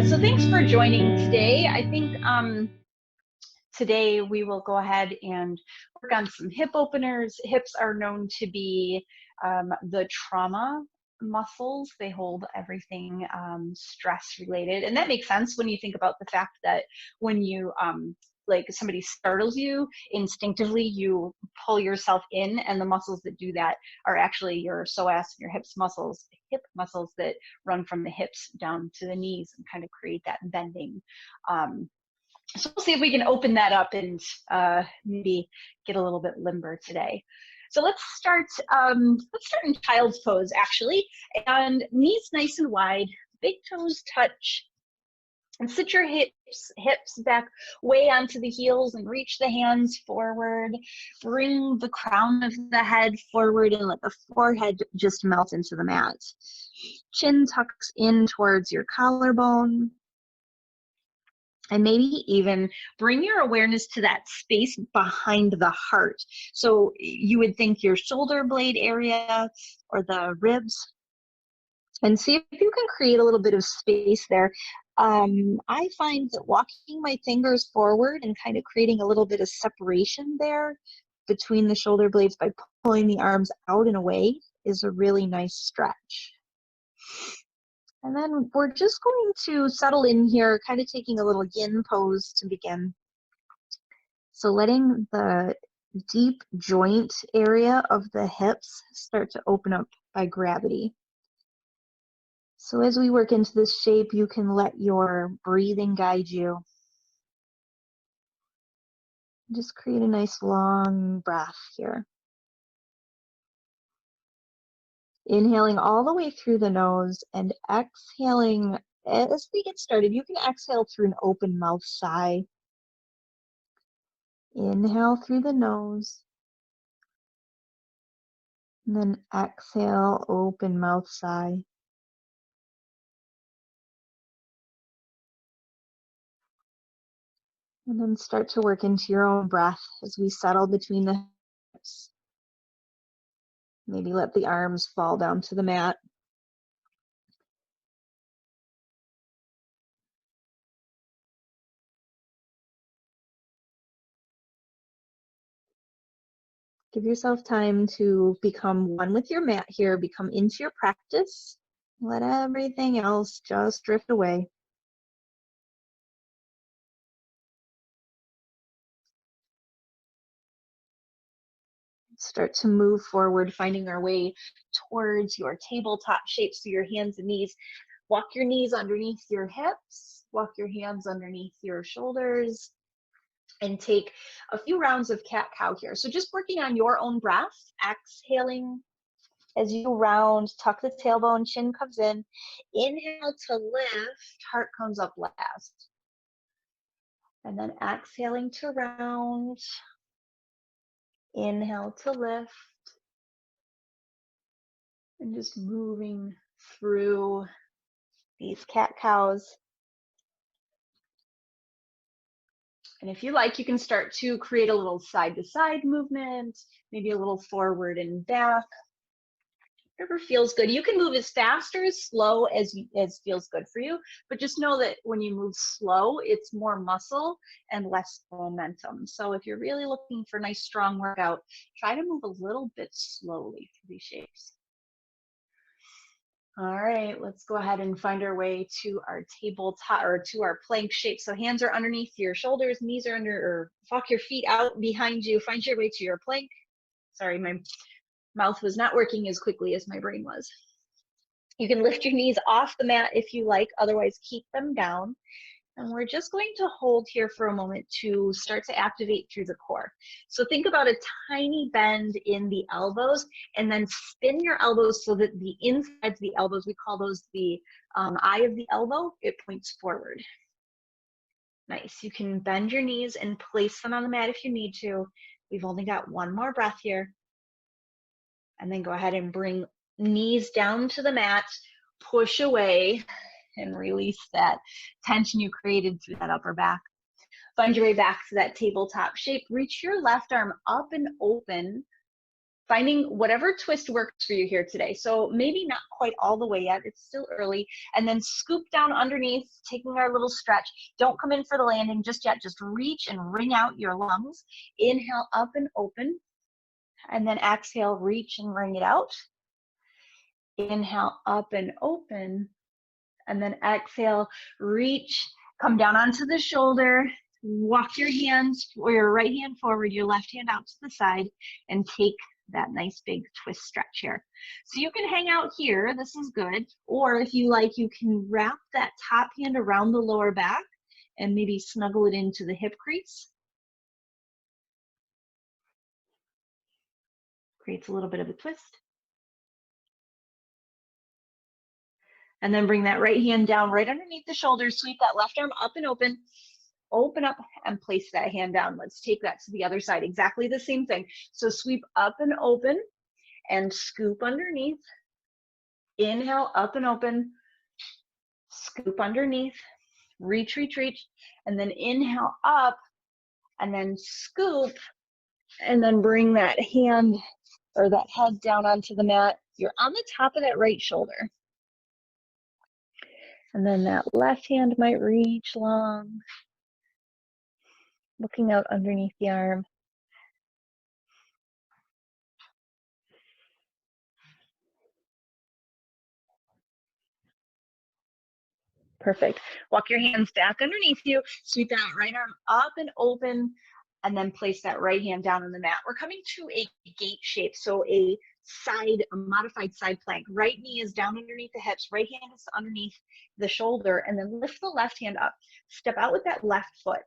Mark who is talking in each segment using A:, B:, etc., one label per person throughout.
A: So thanks for joining today. I think today we will go ahead and work on some hip openers. Hips are known to be the trauma muscles. They hold everything stress related. And that makes sense when you think about the fact that when you like somebody startles you, instinctively you pull yourself in, and the muscles that do that are actually your psoas and your hips muscles, hip muscles that run from the hips down to the knees and kind of create that bending. So we'll see if we can open that up and maybe get a little bit limber today. So let's start in child's pose actually, and knees nice and wide, big toes touch, and sit your hips back way onto the heels and reach the hands forward. Bring the crown of the head forward and let the forehead just melt into the mat. Chin tucks in towards your collarbone. And maybe even bring your awareness to that space behind the heart. So you would think your shoulder blade area or the ribs, and see if you can create a little bit of space there. I find that walking my fingers forward and kind of creating a little bit of separation there between the shoulder blades by pulling the arms out and away is a really nice stretch. And then we're just going to settle in here, kind of taking a little yin pose to begin. So letting the deep joint area of the hips start to open up by gravity. So as we work into this shape, you can let your breathing guide you. Just create a nice long breath here. Inhaling all the way through the nose and exhaling as we get started. You can exhale through an open mouth sigh. Inhale through the nose. And then exhale, open mouth sigh. And then start to work into your own breath as we settle between the hips. Maybe let the arms fall down to the mat. Give yourself time to become one with your mat here, become into your practice. Let everything else just drift away. Start to move forward, finding our way towards your tabletop shape. So your hands and knees, walk your knees underneath your hips, walk your hands underneath your shoulders, and take a few rounds of cat-cow here. So just working on your own breath, exhaling as you round, tuck the tailbone, chin comes in. Inhale to lift, heart comes up last. And then exhaling to round. Inhale to lift. And just moving through these cat-cows. And if you like, you can start to create a little side-to-side movement, maybe a little forward and back. Whatever feels good. You can move as fast or as slow as feels good for you, but just know that when you move slow, it's more muscle and less momentum. So if you're really looking for a nice strong workout, try to move a little bit slowly through these shapes. All right, let's go ahead and find our way to our tabletop or to our plank shape. So hands are underneath your shoulders, knees are under, or walk your feet out behind you. Find your way to your plank. Sorry, my mouth was not working as quickly as my brain was. You can lift your knees off the mat if you like, otherwise keep them down. And we're just going to hold here for a moment to start to activate through the core. So think about a tiny bend in the elbows and then spin your elbows so that the insides of the elbows, we call those the eye of the elbow, it points forward. Nice. You can bend your knees and place them on the mat if you need to. We've only got one more breath here. And then go ahead and bring knees down to the mat, push away, and release that tension you created through that upper back. Find your way back to that tabletop shape. Reach your left arm up and open, finding whatever twist works for you here today. So maybe not quite all the way yet, it's still early. And then scoop down underneath, taking our little stretch. Don't come in for the landing just yet, just reach and wring out your lungs. Inhale, up and open. And then exhale, reach and wring it out. Inhale, up and open. And then exhale, reach, come down onto the shoulder. Walk your hands or your right hand forward, your left hand out to the side, and take that nice big twist stretch here. So you can hang out here, this is good, or if you like, you can wrap that top hand around the lower back and maybe snuggle it into the hip crease. Creates a little bit of a twist. And then bring that right hand down right underneath the shoulders, sweep that left arm up and open. Open up and place that hand down. Let's take that to the other side. Exactly the same thing. So sweep up and open and scoop underneath. Inhale, up and open. Scoop underneath. Reach, reach, reach. And then inhale up and then scoop. And then bring that hand or that head down onto the mat. You're on the top of that right shoulder. And then that left hand might reach long, looking out underneath the arm. Perfect. Walk your hands back underneath you. Sweep that right arm up and open, and then place that right hand down on the mat. We're coming to a gate shape, so a modified side plank. Right knee is down underneath the hips, right hand is underneath the shoulder, and then lift the left hand up. Step out with that left foot.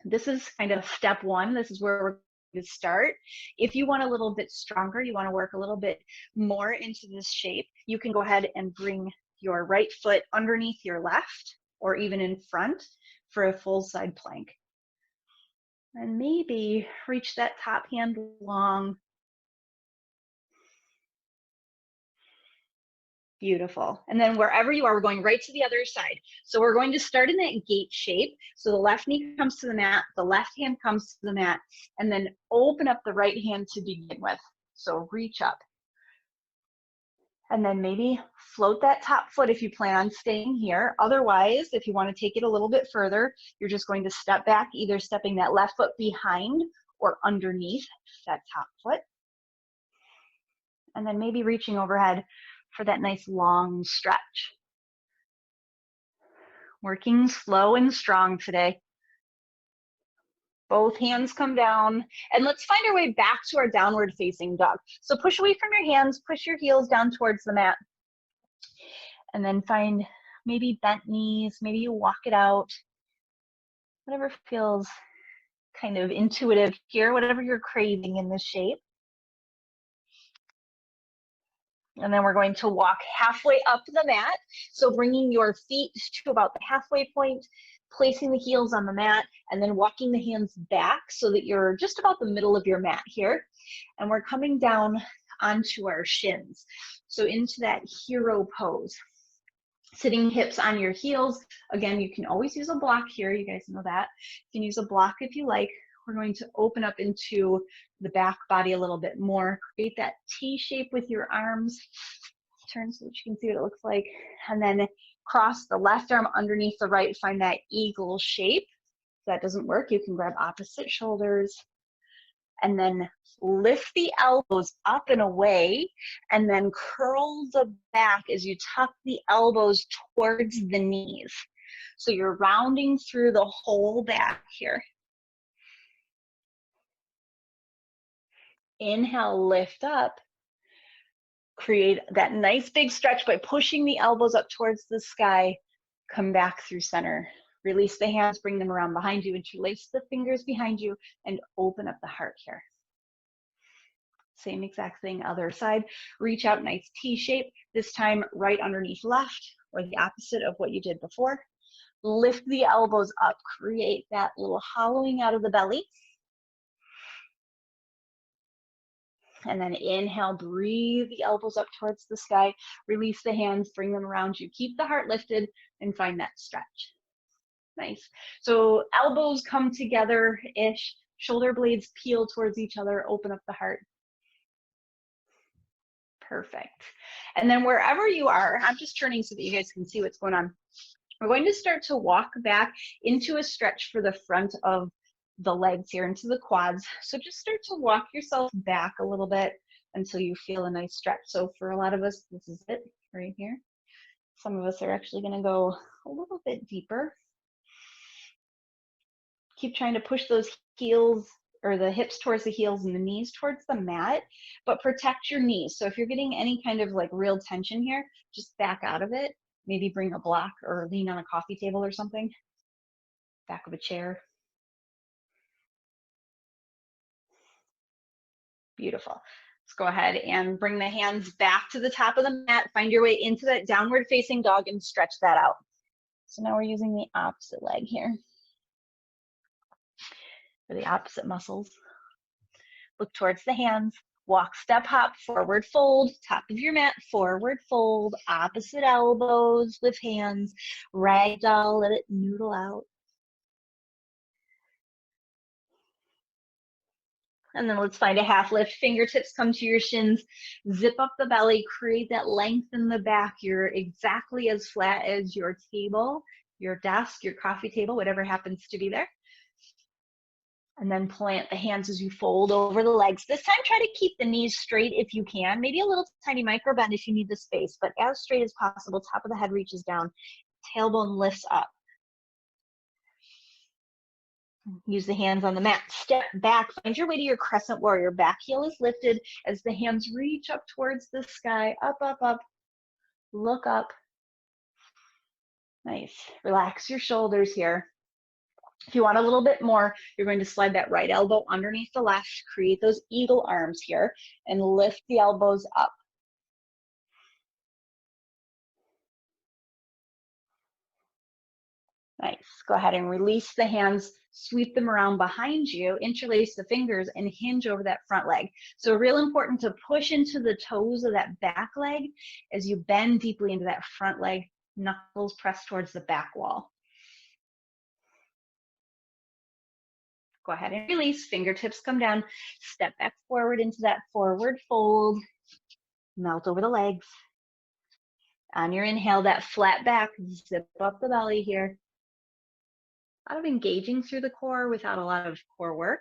A: This is kind of step one. This is where we're going to start. If you want a little bit stronger, you want to work a little bit more into this shape, you can go ahead and bring your right foot underneath your left or even in front for a full side plank. And maybe reach that top hand long. Beautiful. And then wherever you are, we're going right to the other side. So we're going to start in that gate shape. So the left knee comes to the mat, the left hand comes to the mat, and then open up the right hand to begin with. So reach up. And then maybe float that top foot if you plan on staying here. Otherwise, if you want to take it a little bit further, you're just going to step back, either stepping that left foot behind or underneath that top foot. And then maybe reaching overhead for that nice long stretch. Working slow and strong today. Both hands come down, and let's find our way back to our downward facing dog. So push away from your hands, push your heels down towards the mat, and then find maybe bent knees, maybe you walk it out, whatever feels kind of intuitive here, whatever you're craving in this shape. And then we're going to walk halfway up the mat. So bringing your feet to about the halfway point, placing the heels on the mat, and then walking the hands back so that you're just about the middle of your mat here. And we're coming down onto our shins. So into that hero pose. Sitting hips on your heels. Again, you can always use a block here. You guys know that. You can use a block if you like. We're going to open up into the back body a little bit more. Create that T shape with your arms. Turn so that you can see what it looks like. And then cross the left arm underneath the right. Find that eagle shape. If that doesn't work, you can grab opposite shoulders. And then lift the elbows up and away. And then curl the back as you tuck the elbows towards the knees. So you're rounding through the whole back here. Inhale, lift up. Create that nice big stretch by pushing the elbows up towards the sky. Come back through center. Release the hands, bring them around behind you, interlace the fingers behind you, and open up the heart here. Same exact thing, other side. Reach out, nice T shape. This time right underneath left, or the opposite of what you did before. Lift the elbows up. Create that little hollowing out of the belly. And then inhale, breathe the elbows up towards the sky. Release the hands, bring them around you. Keep the heart lifted and find that stretch. Nice. So elbows come together-ish. Shoulder blades peel towards each other. Open up the heart. Perfect. And then wherever you are, I'm just turning so that you guys can see what's going on. We're going to start to walk back into a stretch for the front of the legs here, into the quads. So just start to walk yourself back a little bit until you feel a nice stretch. So for a lot of us, this is it right here. Some of us are actually going to go a little bit deeper. Keep trying to push those heels or the hips towards the heels and the knees towards the mat, but protect your knees. So if you're getting any kind of like real tension here, just back out of it. Maybe bring a block or lean on a coffee table or something. Back of a chair. Beautiful. Let's go ahead and bring the hands back to the top of the mat. Find your way into that downward facing dog and stretch that out. So now we're using the opposite leg here for the opposite muscles. Look towards the hands. Walk, step, hop, forward fold, top of your mat, forward fold, opposite elbows with hands, ragdoll, let it noodle out. And then let's find a half lift. Fingertips come to your shins. Zip up the belly. Create that length in the back. You're exactly as flat as your table, your desk, your coffee table, whatever happens to be there. And then plant the hands as you fold over the legs. This time, try to keep the knees straight if you can. Maybe a little tiny micro bend if you need the space, but as straight as possible. Top of the head reaches down. Tailbone lifts up. Use the hands on the mat. Step back. Find your way to your crescent warrior. Back heel is lifted as the hands reach up towards the sky. Up, up, up. Look up. Nice. Relax your shoulders here. If you want a little bit more, you're going to slide that right elbow underneath the left. Create those eagle arms here and lift the elbows up. Nice. Go ahead and release the hands, sweep them around behind you, interlace the fingers, and hinge over that front leg. So real important to push into the toes of that back leg as you bend deeply into that front leg, knuckles press towards the back wall. Go ahead and release, fingertips come down, step back forward into that forward fold, melt over the legs. On your inhale, that flat back, zip up the belly here. A lot of engaging through the core without a lot of core work.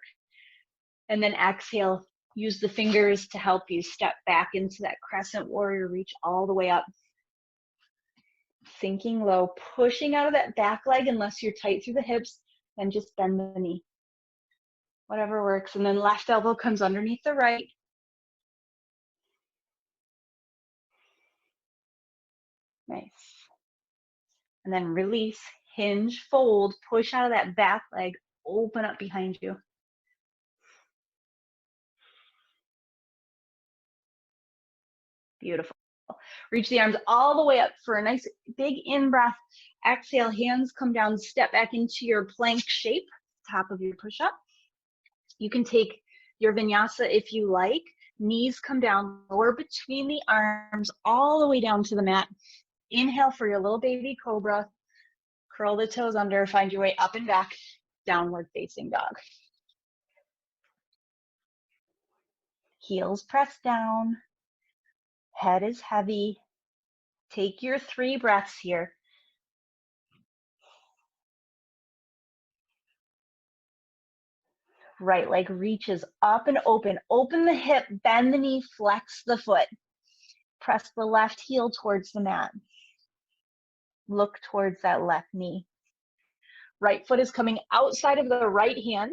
A: And then exhale, use the fingers to help you step back into that crescent warrior, reach all the way up. Sinking low, pushing out of that back leg unless you're tight through the hips, then just bend the knee. Whatever works. And then left elbow comes underneath the right. Nice. And then release, hinge, fold, push out of that back leg, open up behind you. Beautiful. Reach the arms all the way up for a nice big in-breath. Exhale, hands come down, step back into your plank shape, top of your push-up. You can take your vinyasa if you like. Knees come down, lower between the arms, all the way down to the mat. Inhale for your little baby cobra. Curl the toes under, find your way up and back, downward facing dog. Heels press down, head is heavy. Take your 3 breaths here. Right leg reaches up and open. Open the hip, bend the knee, flex the foot. Press the left heel towards the mat. Look towards that left knee. Right foot is coming outside of the right hand.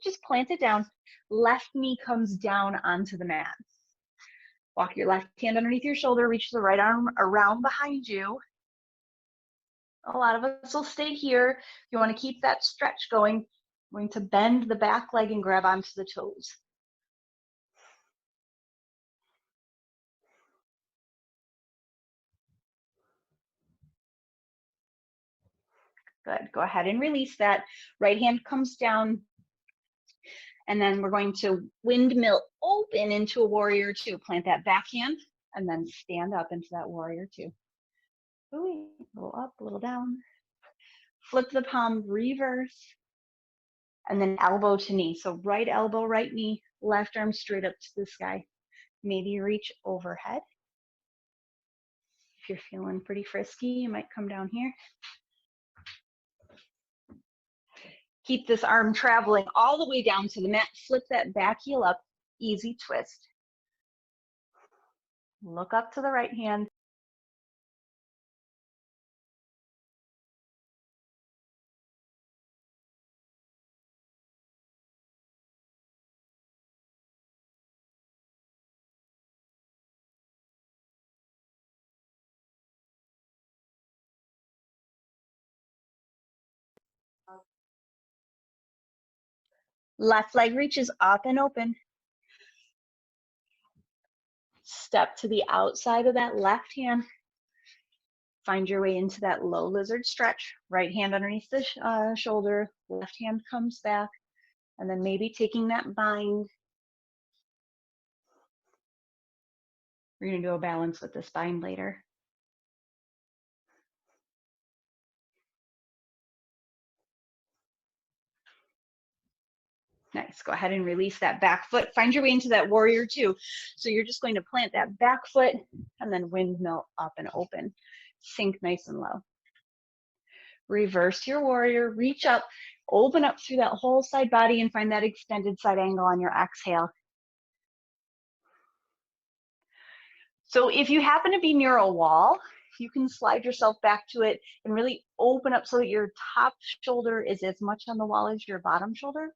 A: Just plant it down. Left knee comes down onto the mat. Walk your left hand underneath your shoulder. Reach the right arm around behind you. A lot of us will stay here. If you want to keep that stretch going, we're going to bend the back leg and grab onto the toes. Good. Go ahead and release that. Right hand comes down. And then we're going to windmill open into a warrior two. Plant that backhand and then stand up into that warrior two. Ooh, a little up, a little down. Flip the palm, reverse, and then elbow to knee. So right elbow, right knee, left arm straight up to the sky. Maybe reach overhead. If you're feeling pretty frisky, you might come down here. Keep this arm traveling all the way down to the mat. Flip that back heel up, easy twist. Look up to the right hand. Left leg reaches up and open. Step to the outside of that left hand. Find your way into that low lizard stretch. Right hand underneath the shoulder, left hand comes back, and then maybe taking that bind. We're going to do a balance with this bind later. Nice. Go ahead and release that back foot. Find your way into that warrior two. So you're just going to plant that back foot and then windmill up and open. Sink nice and low. Reverse your warrior. Reach up. Open up through that whole side body and find that extended side angle on your exhale. So if you happen to be near a wall, you can slide yourself back to it and really open up so that your top shoulder is as much on the wall as your bottom shoulder.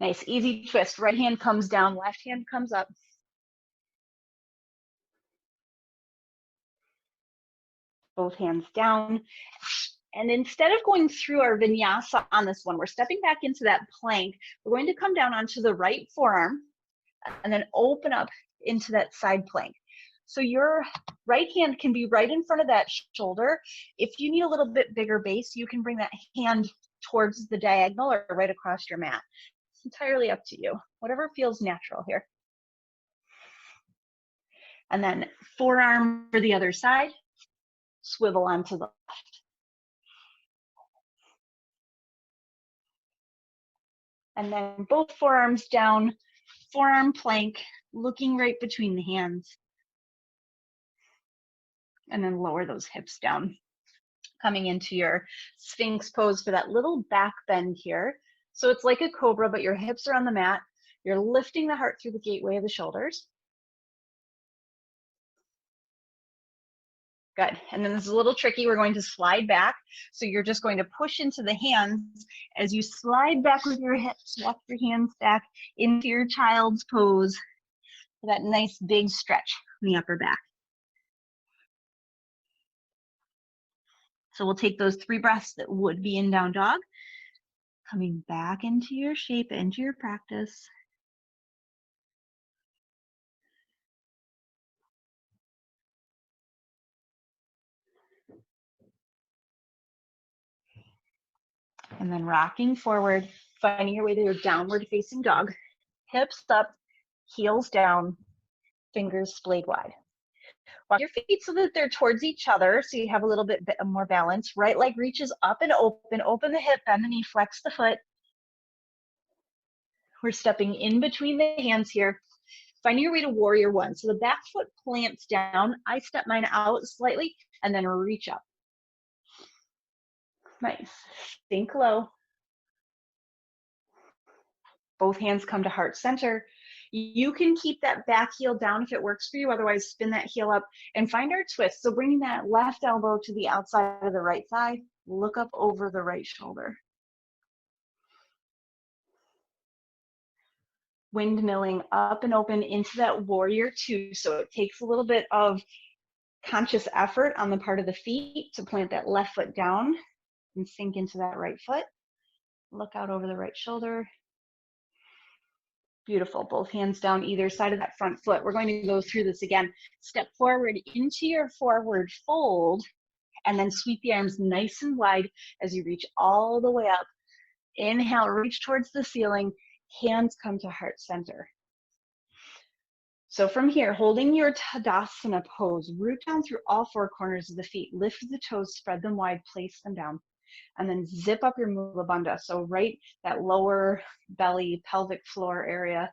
A: Nice, easy twist. Right hand comes down, left hand comes up. Both hands down. And instead of going through our vinyasa on this one, we're stepping back into that plank. We're going to come down onto the right forearm and then open up into that side plank. So your right hand can be right in front of that shoulder. If you need a little bit bigger base, you can bring that hand towards the diagonal or right across your mat. It's entirely up to you, whatever feels natural here. And then forearm for the other side, swivel onto the left. And then both forearms down, forearm plank, looking right between the hands. And then lower those hips down. Coming into your Sphinx pose for that little back bend here. So it's like a cobra, but your hips are on the mat. You're lifting the heart through the gateway of the shoulders. Good. And then this is a little tricky. We're going to slide back. So you're just going to push into the hands. As you slide back with your hips, walk your hands back into your child's pose for that nice big stretch in the upper back. So we'll take those 3 breaths that would be in down dog, coming back into your shape, into your practice. And then rocking forward, finding your way to your downward facing dog. Hips up, heels down, fingers splayed wide. Walk your feet so that they're towards each other so you have a little bit more balance. Right leg reaches up and open the hip, bend the knee, flex the foot. We're stepping in between the hands here. Finding your way to warrior one. So the back foot plants down. I step mine out slightly and then reach up. Nice. Sink low. Both hands come to heart center. You can keep that back heel down if it works for you. Otherwise, spin that heel up and find our twist. So bringing that left elbow to the outside of the right thigh. Look up over the right shoulder. Windmilling up and open into that warrior two. So it takes a little bit of conscious effort on the part of the feet to plant that left foot down and sink into that right foot. Look out over the right shoulder. Beautiful. Both hands down either side of that front foot. We're going to go through this again. Step forward into your forward fold and then sweep the arms nice and wide as you reach all the way up Inhale, reach towards the ceiling, hands come to heart center. So from here, holding your Tadasana pose, root down through all four corners of the feet, lift the toes, spread them wide, place them down, and then zip up your Mula Bandha. So right, that lower belly, pelvic floor area.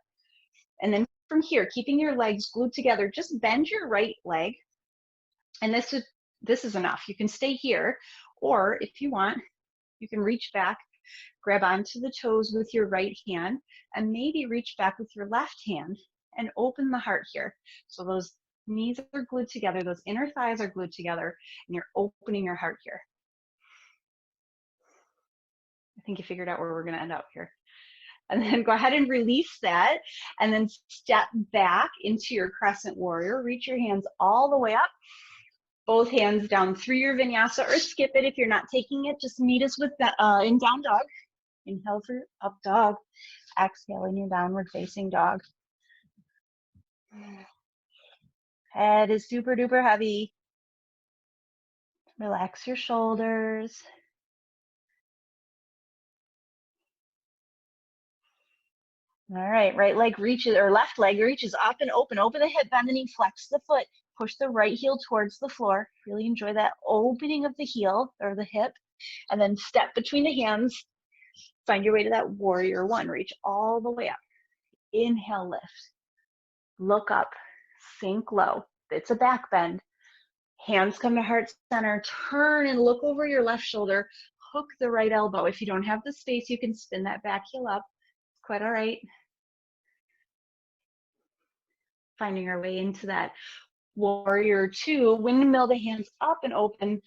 A: And then from here, keeping your legs glued together, just bend your right leg. And this is enough. You can stay here, or if you want, you can reach back, grab onto the toes with your right hand, and maybe reach back with your left hand and open the heart here. So those knees are glued together, those inner thighs are glued together, and you're opening your heart here. I think you figured out where we're gonna end up here. And then go ahead and release that, and then step back into your crescent warrior. Reach your hands all the way up, both hands down through your vinyasa, or skip it if you're not taking it. Just meet us with the, in down dog. Inhale for up dog. Exhale in your downward facing dog. Head is super duper heavy. Relax your shoulders. All right, right leg reaches, or left leg reaches up and open. Open the hip, bend the knee, flex the foot. Push the right heel towards the floor. Really enjoy that opening of the heel or the hip. And then step between the hands. Find your way to that warrior one. Reach all the way up. Inhale, lift. Look up, sink low. It's a back bend. Hands come to heart center. Turn and look over your left shoulder. Hook the right elbow. If you don't have the space, you can spin that back heel up. It's quite all right. Finding our way into that warrior two. Windmill the hands up and open.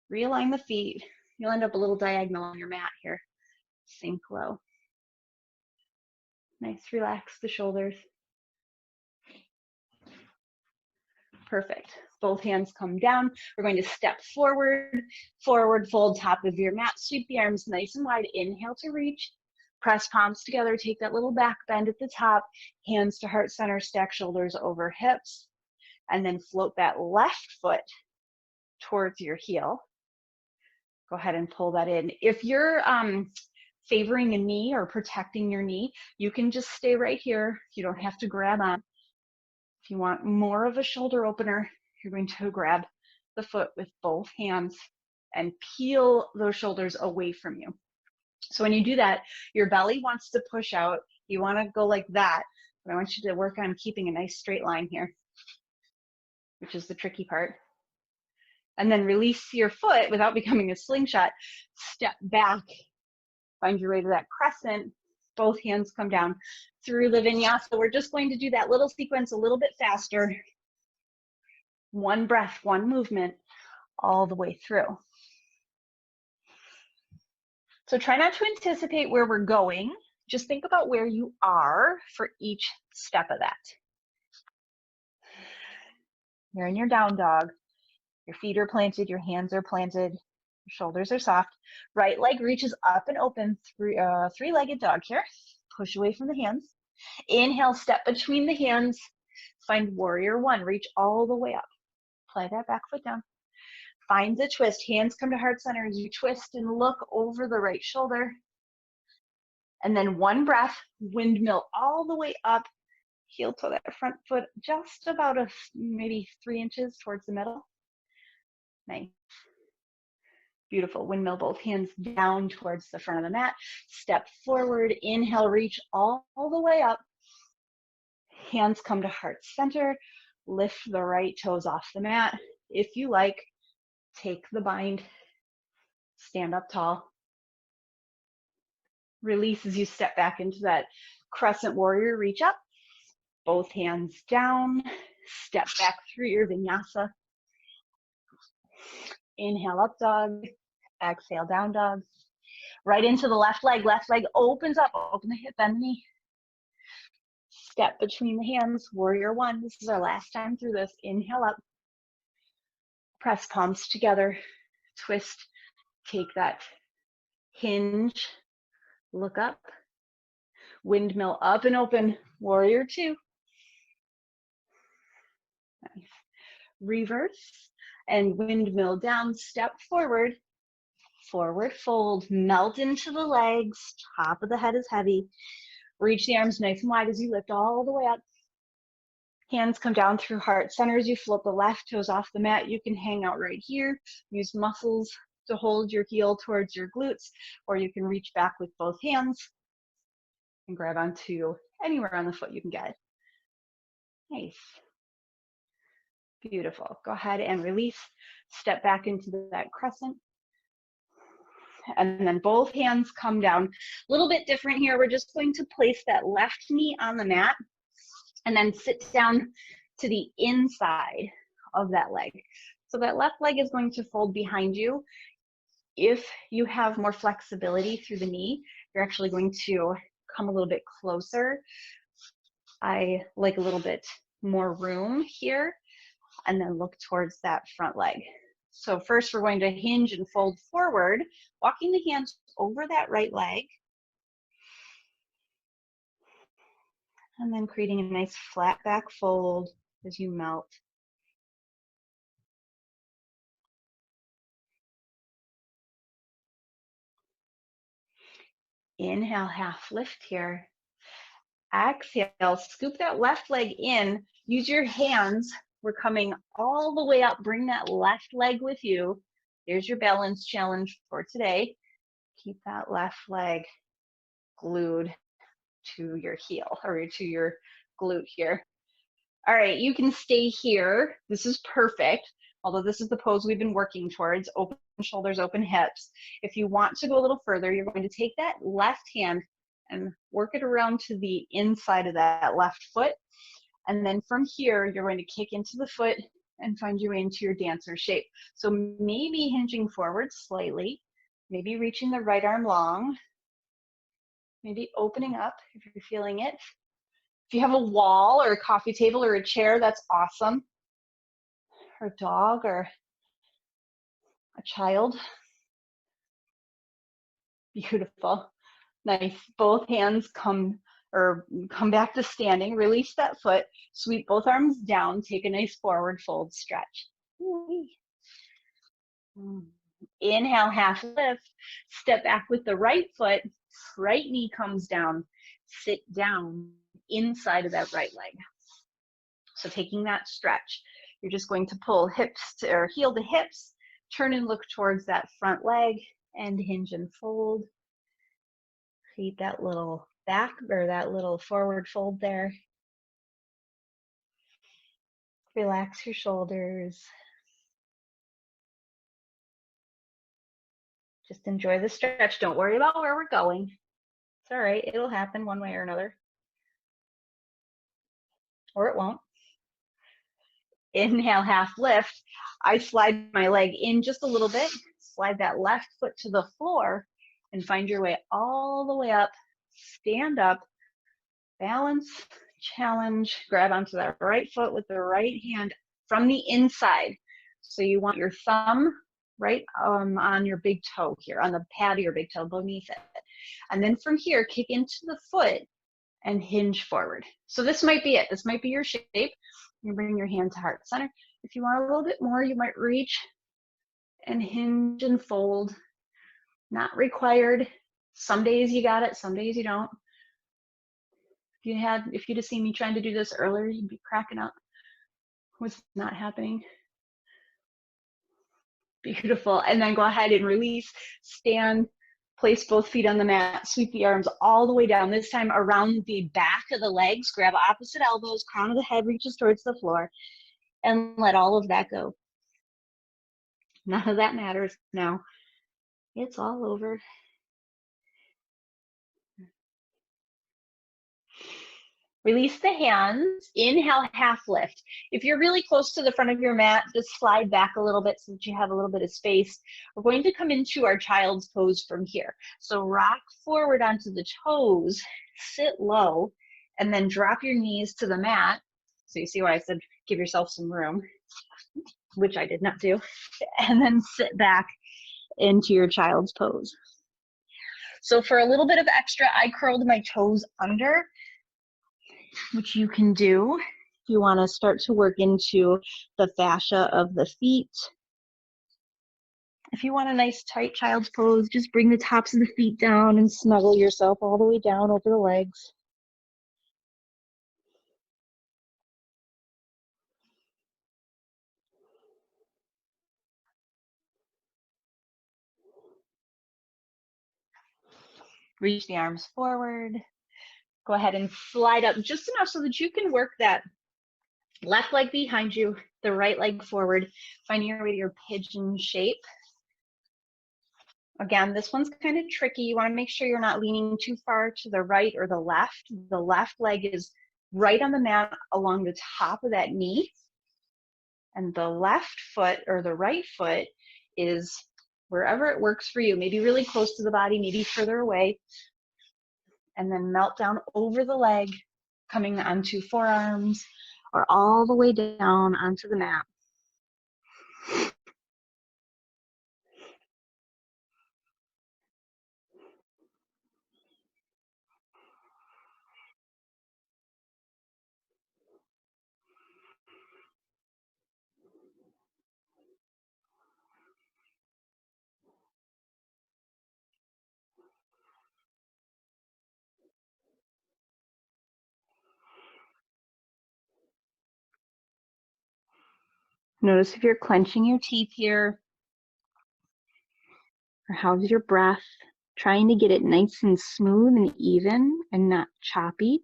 A: Realign the feet. You'll end up a little diagonal on your mat here. Sink low. Nice, relax the shoulders. Perfect. Both hands come down. We're going to step forward, forward fold top of your mat. Sweep the arms nice and wide. Inhale to reach. Press palms together. Take that little back bend at the top. Hands to heart center. Stack shoulders over hips. And then float that left foot towards your heel. Go ahead and pull that in. If you're favoring a knee or protecting your knee, you can just stay right here. You don't have to grab on. If you want more of a shoulder opener, you're going to grab the foot with both hands and peel those shoulders away from you. So when you do that, your belly wants to push out. You want to go like that, but I want you to work on keeping a nice straight line here, which is the tricky part. And then release your foot without becoming a slingshot. Step back, find your way to that crescent. Both hands come down through the vinyasa. We're just going to do that little sequence a little bit faster. One breath, one movement, all the way through. So try not to anticipate where we're going. Just think about where you are for each step of that. You're in your down dog. Your feet are planted, your hands are planted, your shoulders are soft. Right leg reaches up and open, three-legged dog here. Push away from the hands. Inhale, step between the hands. Find warrior one, reach all the way up. Apply that back foot down. Find the twist, hands come to heart center as you twist and look over the right shoulder. And then one breath, windmill all the way up. Heel toe that front foot just about maybe 3 inches towards the middle. Nice. Beautiful. Windmill both hands down towards the front of the mat. Step forward. Inhale, reach all the way up. Hands come to heart center. Lift the right toes off the mat. If you like, take the bind. Stand up tall. Release as you step back into that crescent warrior. Reach up. Both hands down. Step back through your vinyasa. Inhale, up dog. Exhale, down dog. Right into the left leg. Left leg opens up. Open the hip, bend the knee. Step between the hands. Warrior one. This is our last time through this. Inhale up. Press palms together. Twist. Take that hinge. Look up. Windmill up and open. Warrior two. Nice. Reverse. And windmill down. Step forward. Forward fold, melt into the legs, top of the head is heavy. Reach the arms nice and wide as you lift all the way up. Hands come down through heart center as you float the left toes off the mat. You can hang out right here. Use muscles to hold your heel towards your glutes, or you can reach back with both hands and grab onto anywhere on the foot you can get. Nice. Beautiful. Go ahead and release. Step back into that crescent. And then both hands come down. A little bit different here. We're just going to place that left knee on the mat and then sit down to the inside of that leg. So that left leg is going to fold behind you. If you have more flexibility through the knee, you're actually going to come a little bit closer. I like a little bit more room here, and then look towards that front leg. So first we're going to hinge and fold forward, walking the hands over that right leg, and then creating a nice flat back fold as you melt. Inhale, half lift here. Exhale, scoop that left leg in. Use your hands. We're coming all the way up. Bring that left leg with you. There's your balance challenge for today. Keep that left leg glued to your heel or to your glute here. All right, you can stay here. This is perfect. Although this is the pose we've been working towards, open shoulders, open hips. If you want to go a little further, you're going to take that left hand and work it around to the inside of that left foot. And then from here, you're going to kick into the foot and find your way into your dancer shape. So maybe hinging forward slightly, maybe reaching the right arm long, maybe opening up if you're feeling it. If you have a wall or a coffee table or a chair, that's awesome. Or a dog or a child. Beautiful. Nice. Both hands come back to standing. Release that foot. Sweep both arms down. Take a nice forward fold stretch. Inhale, half lift. Step back with the right foot. Right knee comes down. Sit down inside of that right leg. So taking that stretch, you're just going to pull hips to, or heel to hips, turn and look towards that front leg, and hinge and fold. Create that little back or that little forward fold there. Relax your shoulders. Just enjoy the stretch. Don't worry about where we're going. It's all right. It'll happen one way or another. Or it won't. Inhale, half lift. I slide my leg in just a little bit. Slide that left foot to the floor and find your way all the way up. Stand up. Balance, challenge. Grab onto that right foot with the right hand from the inside. So you want your thumb right on your big toe here, on the pad of your big toe beneath it. And then from here, kick into the foot and hinge forward. So this might be it. This might be your shape. You bring your hand to heart center. If you want a little bit more, you might reach and hinge and fold. Not required. Some days you got it, some days you don't. If you'd have seen me trying to do this earlier, you'd be cracking up. What's not happening? Beautiful. And then go ahead and release, stand, place both feet on the mat, sweep the arms all the way down, this time around the back of the legs, grab opposite elbows, crown of the head reaches towards the floor, and let all of that go. None of that matters now. It's all over. Release the hands, inhale, half lift. If you're really close to the front of your mat, just slide back a little bit so that you have a little bit of space. We're going to come into our child's pose from here. So rock forward onto the toes, sit low, and then drop your knees to the mat. So you see why I said give yourself some room, which I did not do. And then sit back into your child's pose. So for a little bit of extra, I curled my toes under, which you can do if you want to start to work into the fascia of the feet. If you want a nice tight child's pose, just bring the tops of the feet down and snuggle yourself all the way down over the legs. Reach the arms forward. Go ahead and slide up just enough so that you can work that left leg behind you, the right leg forward, finding your way to your pigeon shape. Again, this one's kind of tricky. You want to make sure you're not leaning too far to the right or the left. The left leg is right on the mat along the top of that knee. And the left foot or the right foot is wherever it works for you, maybe really close to the body, maybe further away. And then melt down over the leg, coming onto forearms or all the way down onto the mat. Notice if you're clenching your teeth here, or how's your breath, trying to get it nice and smooth and even and not choppy.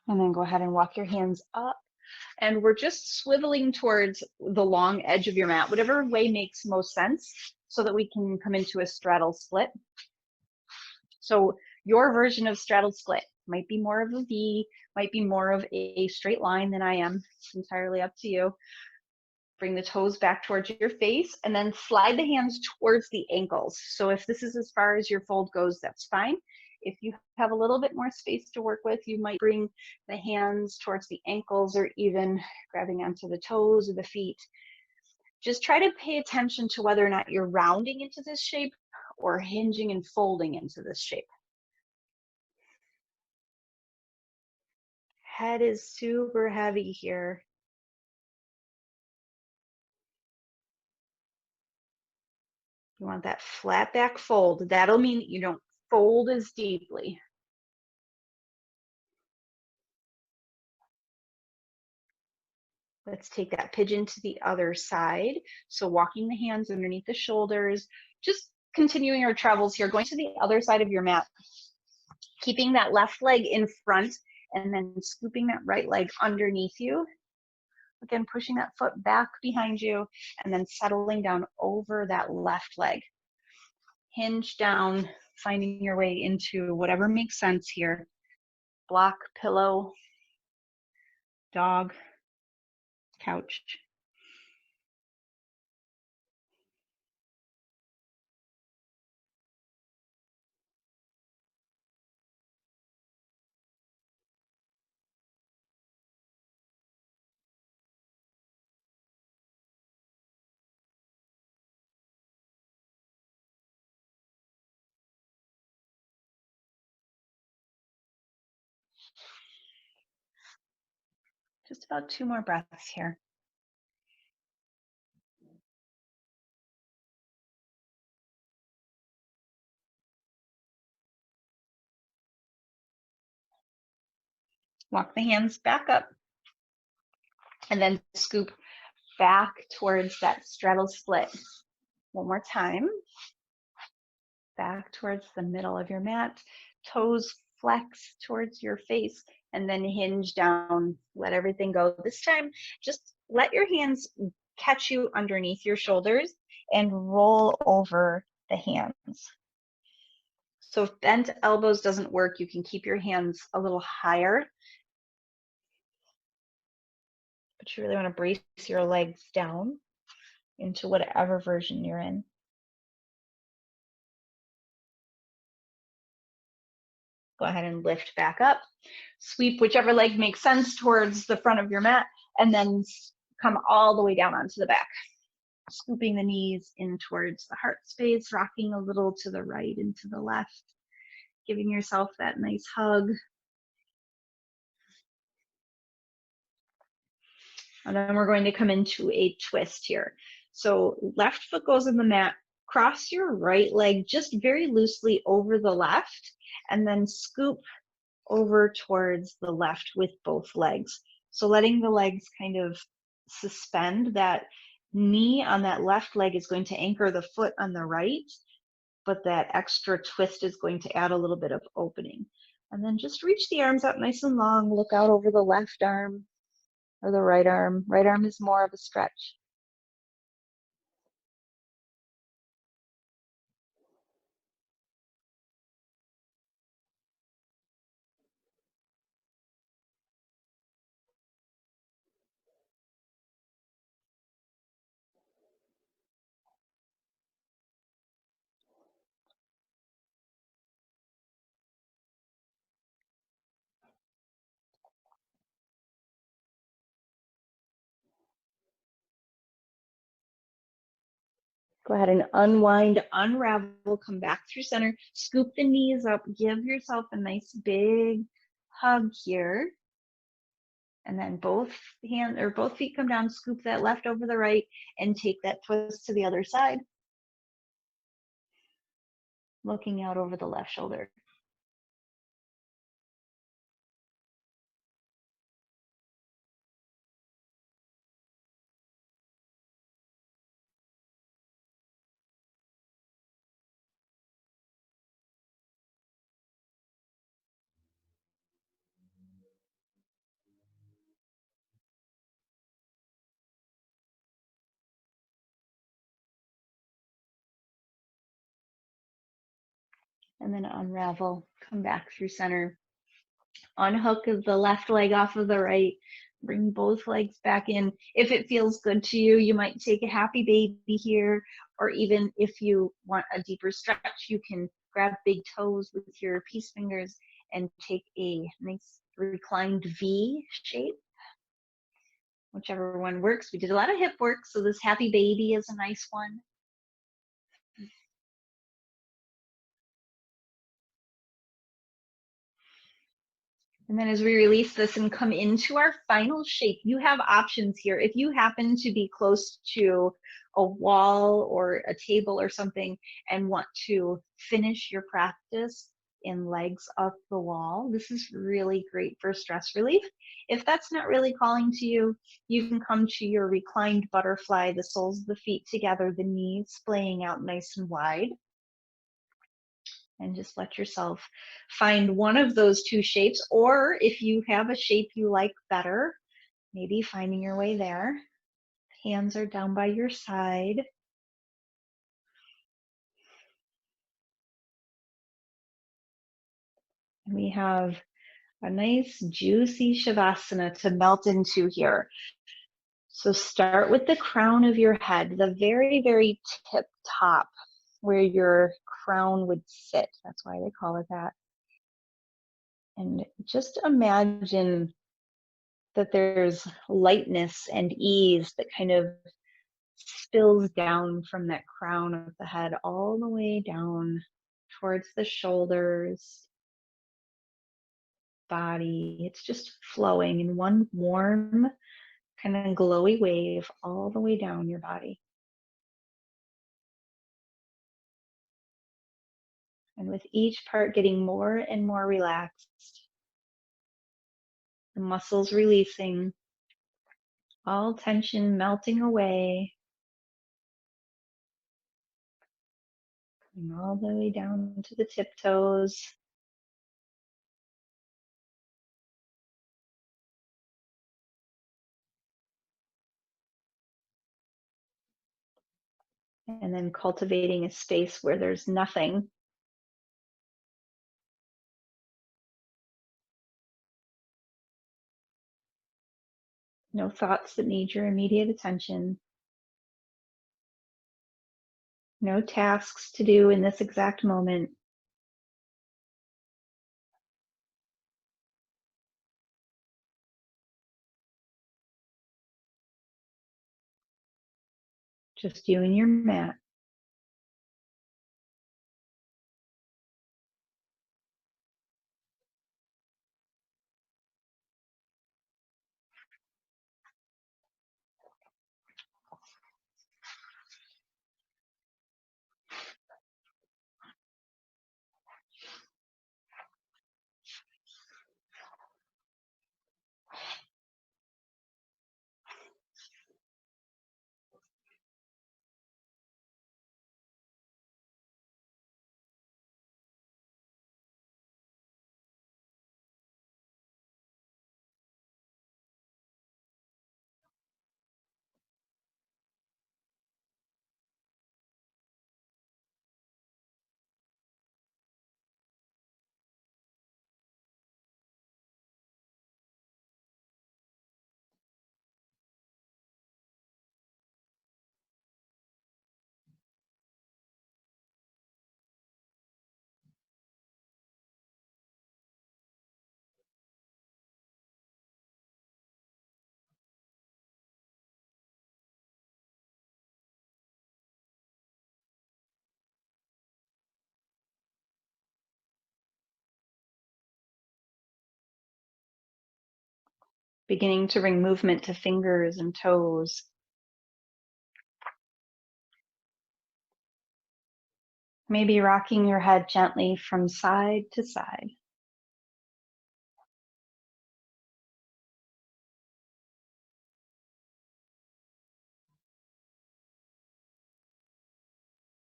A: And then go ahead and walk your hands up. And we're just swiveling towards the long edge of your mat, whatever way makes most sense, so that we can come into a straddle split. So your version of straddle split might be more of a V, might be more of a straight line than I am. It's entirely up to you. Bring the toes back towards your face and then slide the hands towards the ankles. So if this is as far as your fold goes, that's fine. If you have a little bit more space to work with, you might bring the hands towards the ankles or even grabbing onto the toes or the feet. Just try to pay attention to whether or not you're rounding into this shape or hinging and folding into this shape. Head is super heavy here. You want that flat back fold. That'll mean that you don't fold as deeply. Let's take that pigeon to the other side. So walking the hands underneath the shoulders, just continuing our travels here, going to the other side of your mat, keeping that left leg in front and then scooping that right leg underneath you. Again, pushing that foot back behind you and then settling down over that left leg. Hinge down, finding your way into whatever makes sense here. Block, pillow, dog, couch. Just about 2 more breaths here. Walk the hands back up and then scoop back towards that straddle split. One more time. Back towards the middle of your mat. Toes flex towards your face and then hinge down. Let everything go. This time, just let your hands catch you underneath your shoulders and roll over the hands. So if bent elbows doesn't work, you can keep your hands a little higher. But you really want to brace your legs down into whatever version you're in. Go ahead and lift back up. Sweep whichever leg makes sense towards the front of your mat, and then come all the way down onto the back. scooping the knees in towards the heart space, rocking a little to the right and to the left, giving yourself that nice hug. And then we're going to come into a twist here. So left foot goes in the mat, cross your right leg just very loosely over the left, and then scoop over towards the left with both legs. So letting the legs kind of suspend. That knee on that left leg is going to anchor the foot on the right, but that extra twist is going to add a little bit of opening. And then just reach the arms up nice and long, look out over the left arm or the right arm. Right arm is more of a stretch. Go ahead and unwind, unravel, come back through center, scoop the knees up, give yourself a nice big hug here. And then both feet come down, scoop that left over the right, and take that twist to the other side, looking out over the left shoulder. And then unravel, come back through center. Unhook the left leg off of the right, bring both legs back in. If it feels good to you, you might take a happy baby here, or even if you want a deeper stretch, you can grab big toes with your peace fingers and take a nice reclined V shape, whichever one works. We did a lot of hip work, so this happy baby is a nice one. And then as we release this and come into our final shape, you have options here. If you happen to be close to a wall or a table or something and want to finish your practice in legs up the wall, this is really great for stress relief. If that's not really calling to you, you can come to your reclined butterfly, the soles of the feet together, the knees splaying out nice and wide. And just let yourself find one of those two shapes, or if you have a shape you like better, maybe finding your way there. Hands are down by your side. And we have a nice juicy Shavasana to melt into here. So start with the crown of your head, the very, very tip top where your crown would sit. That's why they call it that. And just imagine that there's lightness and ease that kind of spills down from that crown of the head all the way down towards the shoulders, body. It's just flowing in one warm, kind of glowy wave all the way down your body. And with each part getting more and more relaxed, the muscles releasing, all tension melting away, and all the way down to the tiptoes. And then cultivating a space where there's nothing. No thoughts that need your immediate attention. No tasks to do in this exact moment. Just you and your mat. Beginning to bring movement to fingers and toes. Maybe rocking your head gently from side to side.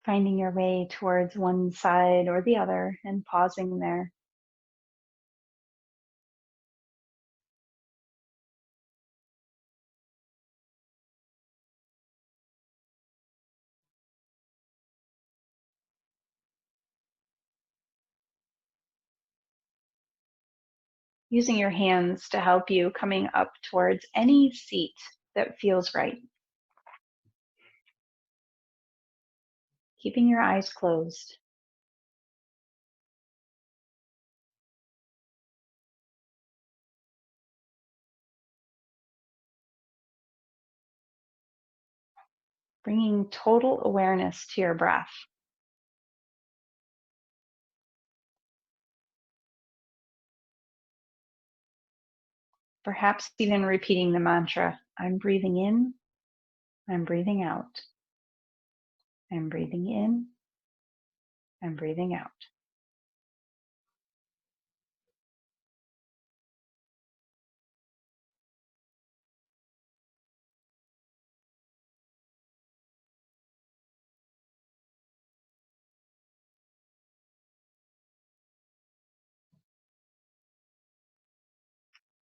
A: Finding your way towards one side or the other and pausing there. Using your hands to help you coming up towards any seat that feels right. Keeping your eyes closed. Bringing total awareness to your breath. Perhaps even repeating the mantra, I'm breathing in, I'm breathing out. I'm breathing in, I'm breathing out.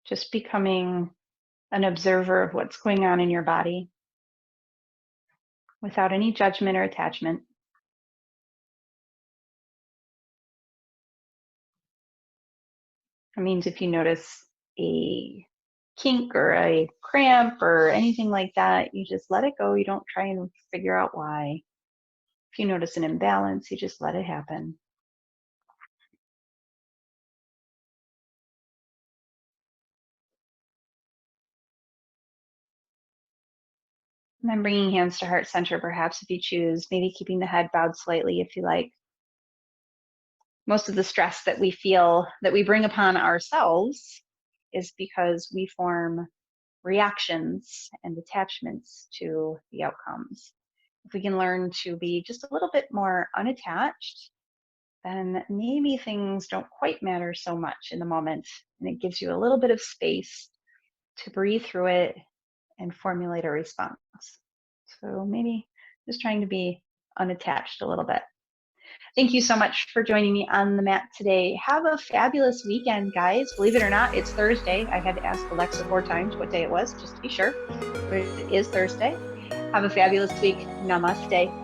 A: Just becoming an observer of what's going on in your body without any judgment or attachment. It means if you notice a kink or a cramp or anything like that, you just let it go. You don't try and figure out why. If you notice an imbalance, you just let it happen. And then bringing hands to heart center, perhaps if you choose, maybe keeping the head bowed slightly if you like. Most of the stress that we feel, that we bring upon ourselves, is because we form reactions and attachments to the outcomes. If we can learn to be just a little bit more unattached, then maybe things don't quite matter so much in the moment. And it gives you a little bit of space to breathe through it and formulate a response. So maybe just trying to be unattached a little bit. Thank you so much for joining me on the mat today. Have a fabulous weekend, guys. Believe it or not, it's Thursday. I had to ask Alexa 4 times what day it was just to be sure, but it is Thursday. Have a fabulous week. Namaste.